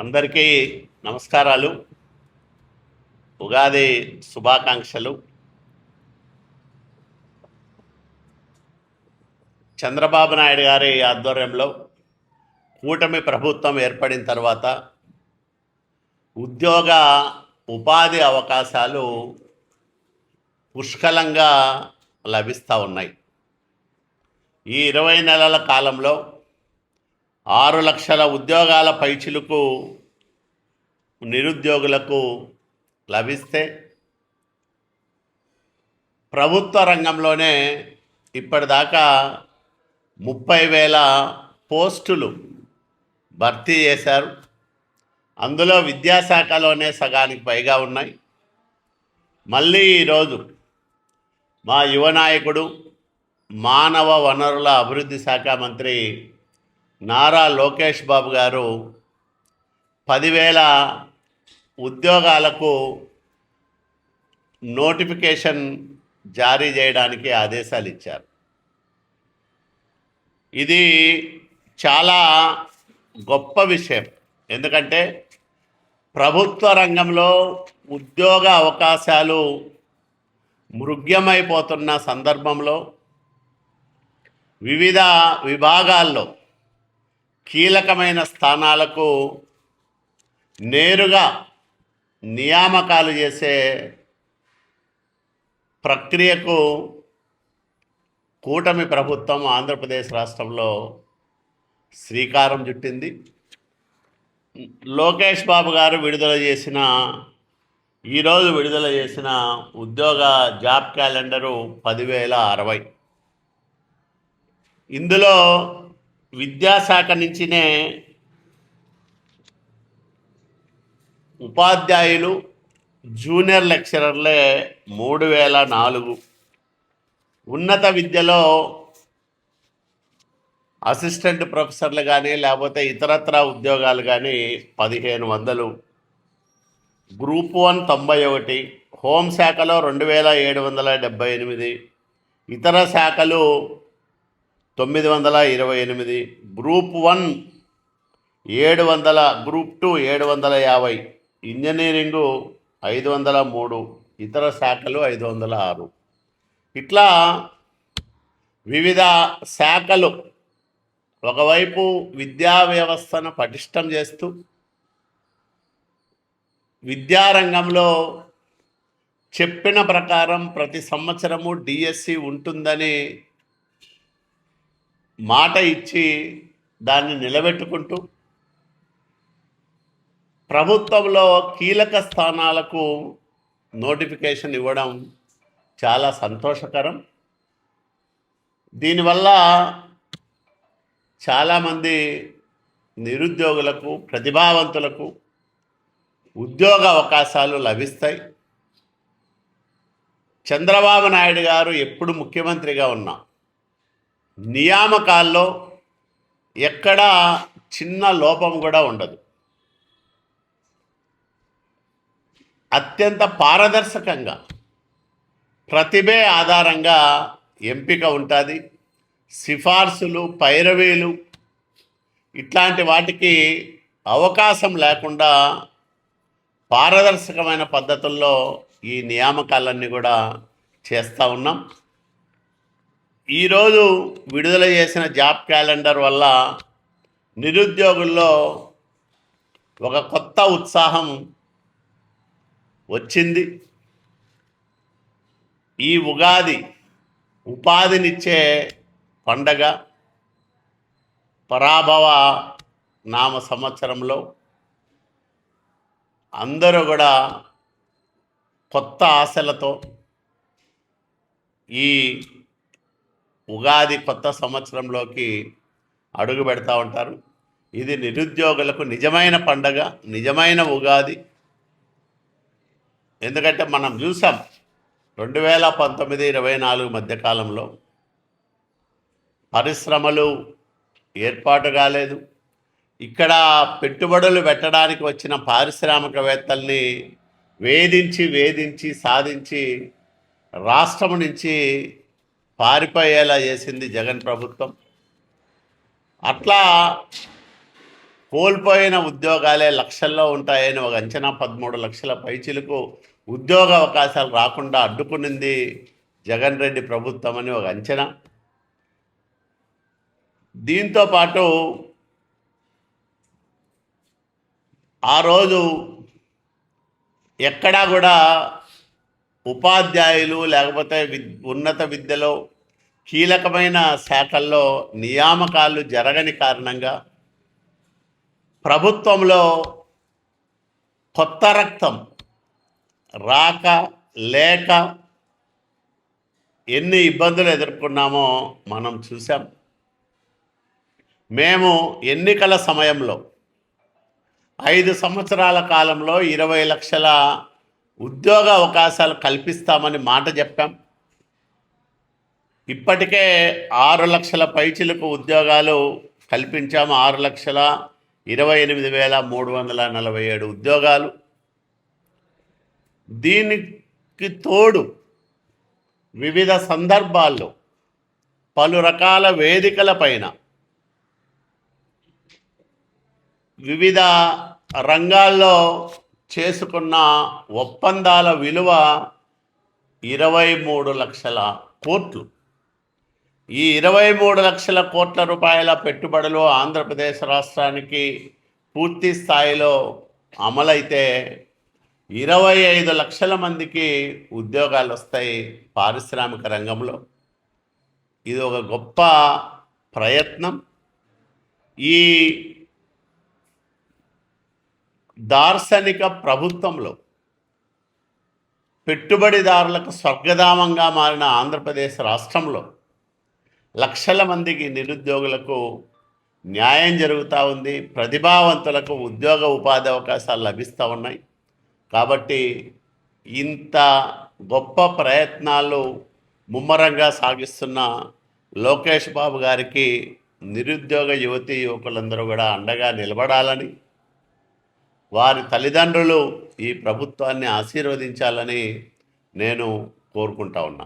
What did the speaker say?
అందరికీ నమస్కారాలు. ఉగాది శుభాకాంక్షలు. చంద్రబాబు నాయుడు గారి ఆధ్వర్యంలో కూటమి ప్రభుత్వం ఏర్పడిన తర్వాత ఉద్యోగ ఉపాధి అవకాశాలు పుష్కలంగా లభిస్తూ ఉన్నాయి. ఈ 20 నెలల కాలంలో 6 లక్షల ఉద్యోగాల పైచిలుకు నిరుద్యోగులకు లభిస్తే ప్రభుత్వ రంగంలోనే ఇప్పటిదాకా 30,000 పోస్టులు భర్తీ చేశారు. అందులో విద్యాశాఖలోనే సగానికి పైగా ఉన్నాయి. మళ్ళీ ఈరోజు మా యువ నాయకుడు మానవ వనరుల అభివృద్ధి శాఖ మంత్రి నారా లోకేష్ బాబు గారు 10,000 ఉద్యోగాలకు నోటిఫికేషన్ జారీ చేయడానికి ఆదేశాలు ఇచ్చారు. ఇది చాలా గొప్ప విషయం. ఎందుకంటే ప్రభుత్వ రంగంలో ఉద్యోగ అవకాశాలు మృగ్యమైపోతున్న సందర్భంలో వివిధ విభాగాల్లో కీలకమైన స్థానాలకు నేరుగా నియామకాలు చేసే ప్రక్రియకు కూటమి ప్రభుత్వం ఆంధ్రప్రదేశ్ రాష్ట్రంలో శ్రీకారం చుట్టింది. లోకేష్ బాబు గారు ఈరోజు విడుదల చేసిన ఉద్యోగ జాబ్ క్యాలెండరు 10,060. ఇందులో విద్యాశాఖ నుంచినే ఉపాధ్యాయులు, జూనియర్ లెక్చరర్లే 3,004. ఉన్నత విద్యలో అసిస్టెంట్ ప్రొఫెసర్లు కానీ లేకపోతే ఇతరత్ర ఉద్యోగాలు కానీ 1,500. గ్రూప్ 1 91, హోంశాఖలో 2,778, ఇతర శాఖలు 928, గ్రూప్ 1 700, గ్రూప్ 2 750, ఇంజనీరింగు 503, ఇతర శాఖలు 506. ఇట్లా వివిధ శాఖలు ఒకవైపు విద్యా వ్యవస్థను పటిష్టం చేస్తూ విద్యారంగంలో చెప్పిన ప్రకారం ప్రతి సంవత్సరము డిఎస్సి ఉంటుందని మాట ఇచ్చి దాన్ని నిలబెట్టుకుంటూ ప్రభుత్వంలో కీలక స్థానాలకు నోటిఫికేషన్ ఇవ్వడం చాలా సంతోషకరం. దీనివల్ల చాలామంది నిరుద్యోగులకు, ప్రతిభావంతులకు ఉద్యోగ అవకాశాలు లభిస్తాయి. చంద్రబాబు నాయుడు గారు ఎప్పుడు ముఖ్యమంత్రిగా ఉన్నా నియామకాల్లో ఎక్కడా చిన్న లోపం కూడా ఉండదు. అత్యంత పారదర్శకంగా ప్రతిభే ఆధారంగా ఎంపిక ఉంటుంది. సిఫార్సులు, పైరవీలు ఇట్లాంటి వాటికి అవకాశం లేకుండా పారదర్శకమైన పద్ధతుల్లో ఈ నియామకాలన్నీ కూడా చేస్తూ ఉన్నాం. ఈరోజు విడుదల చేసిన జాబ్ క్యాలెండర్ వల్ల నిరుద్యోగుల్లో ఒక కొత్త ఉత్సాహం వచ్చింది. ఈ ఉగాది ఉపాధినిచ్చే పండగ. పరాభవ నామ సంవత్సరంలో అందరూ కూడా కొత్త ఆశలతో ఈ ఉగాది కొత్త సంవత్సరంలోకి అడుగు పెడతా ఉంటారు. ఇది నిరుద్యోగులకు నిజమైన పండగ, నిజమైన ఉగాది. ఎందుకంటే మనం చూసాం 2019-24 మధ్యకాలంలో పరిశ్రమలు ఏర్పాటు కాలేదు. ఇక్కడ పెట్టుబడులు పెట్టడానికి వచ్చిన పారిశ్రామికవేత్తల్ని వేధించి సాధించి రాష్ట్రం నుంచి పారిపోయేలా చేసింది జగన్ ప్రభుత్వం. అట్లా కోల్పోయిన ఉద్యోగాలే లక్షల్లో ఉంటాయని ఒక అంచనా. 13 లక్షల పైచిలకు ఉద్యోగ అవకాశాలు రాకుండా అడ్డుకునింది జగన్ రెడ్డి ప్రభుత్వం అని ఒక అంచనా. దీంతో పాటు ఆ రోజు ఎక్కడా కూడా ఉపాధ్యాయులు లేకపోతే ఉన్నత విద్యలో కీలకమైన శాఖల్లో నియామకాలు జరగని కారణంగా ప్రభుత్వంలో కొత్త రక్తం రాక లేక ఎన్ని ఇబ్బందులు ఎదుర్కొన్నామో మనం చూసాం. మేము ఎన్నికల సమయంలో 5 సంవత్సరాల కాలంలో 20 లక్షల ఉద్యోగ అవకాశాలు కల్పిస్తామని మాట చెప్పాం. ఇప్పటికే 6 లక్షల పైచిలకు ఉద్యోగాలు కల్పించాము. 6,28,347 ఉద్యోగాలు. దీనికి తోడు వివిధ సందర్భాల్లో పలు రకాల వేదికల పైన వివిధ రంగాల్లో చేసుకున్న ఒప్పందాల విలువ 23 లక్షల కోట్లు. ఈ 23 లక్షల కోట్ల రూపాయల పెట్టుబడులు ఆంధ్రప్రదేశ్ రాష్ట్రానికి పూర్తి స్థాయిలో అమలైతే 25 లక్షల మందికి ఉద్యోగాలు వస్తాయి పారిశ్రామిక రంగంలో. ఇది ఒక గొప్ప ప్రయత్నం. ఈ దార్శనిక ప్రభుత్వంలో పెట్టుబడిదారులకు స్వర్గధామంగా మారిన ఆంధ్రప్రదేశ్ రాష్ట్రంలో లక్షల మందికి నిరుద్యోగులకు న్యాయం జరుగుతూ ఉంది. ప్రతిభావంతులకు ఉద్యోగ ఉపాధి అవకాశాలు లభిస్తూ ఉన్నాయి. కాబట్టి ఇంత గొప్ప ప్రయత్నాలు ముమ్మరంగా సాగిస్తున్న లోకేష్ బాబు గారికి నిరుద్యోగ యువతీ యువకులందరూ కూడా అండగా నిలబడాలని, వారి తల్లిదండ్రులు ఈ ప్రభుత్వాన్ని ఆశీర్వదించాలని నేను కోరుకుంటా ఉన్నా.